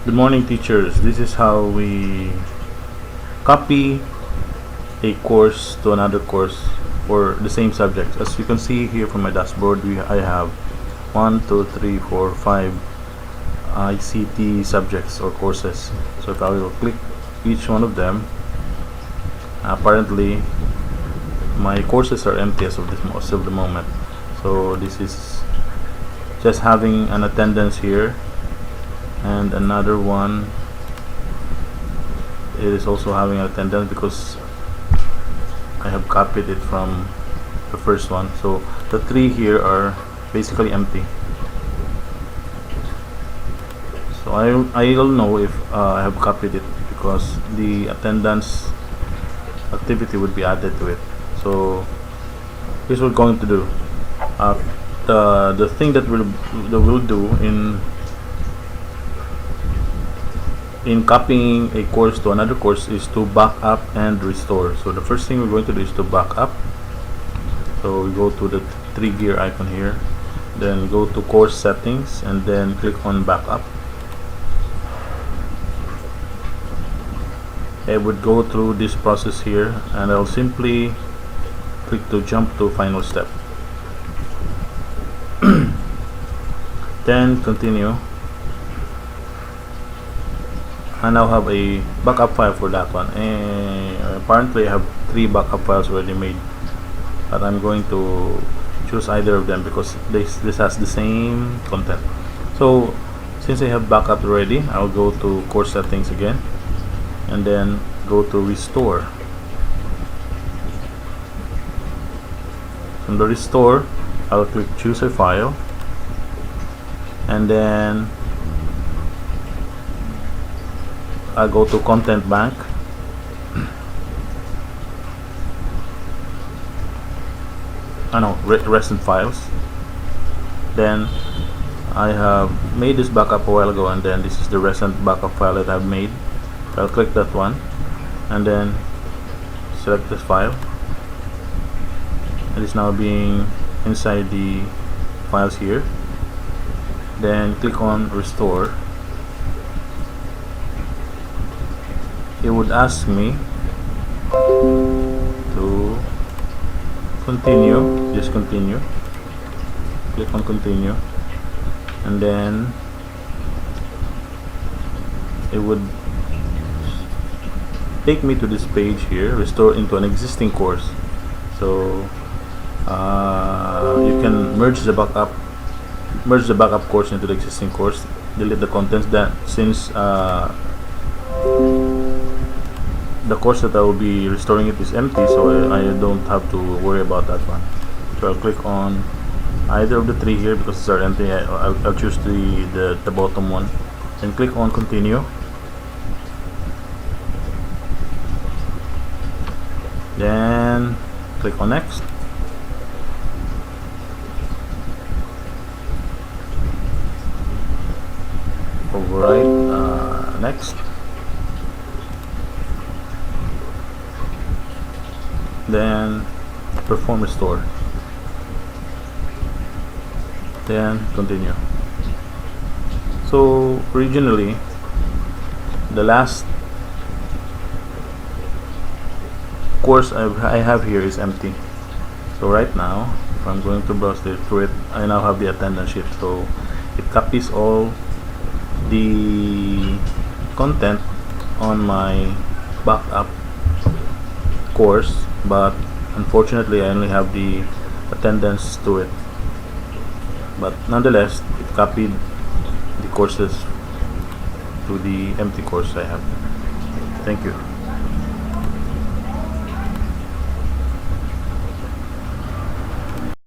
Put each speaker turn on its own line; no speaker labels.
Good morning, teachers. This is how we copy a course to another course for the same subjects. As you can see here from my dashboard, I have 1, 2, 3, 4, 5 ICT subjects or courses. So if I will click each one of them, apparently my courses are empty as of the moment. So this is just having an attendance here, and another one, it is also having an attendance because I have copied it from the first one. So the three here are basically empty. So I'll know if I have copied it because the attendance activity would be added to it. So here's what we're going to do. The thing that we'll do in copying a course to another course is to back up and restore. So the first thing we're going to do is to back up. So we go to the 3 gear icon here, then go to course settings and then click on backup. I would go through this process here and I'll simply click to jump to final step. Then continue. I now have a backup file for that one, and apparently I have 3 backup files already made, but I'm going to choose either of them because this has the same content. So since I have backup already, I'll go to course settings again and then go to restore. From the restore, I'll click choose a file and then I'll go to content bank. Recent files. Then I have made this backup a while ago, and then this is the recent backup file that I've made. So I'll click that one and then select this file. It is now being inside the files here. Then click on restore. It would ask me to continue, just continue. Click on continue and then it would take me to this page here, restore into an existing course. So you can merge the backup course into the existing course, delete the contents. That since the course that I will be restoring it is empty, so I don't have to worry about that one. So I'll click on either of the 3 here because these are empty. I'll choose the bottom one and click on continue. Then click on next. Overwrite, next. Then perform restore, then continue. So originally the last course I have here is empty. So right now if I'm going to browse through it, I now have the attendance sheet. So it copies all the content on my backup course, but unfortunately I only have the attendance to it. But nonetheless, it copied the courses to the empty course I have. Thank you.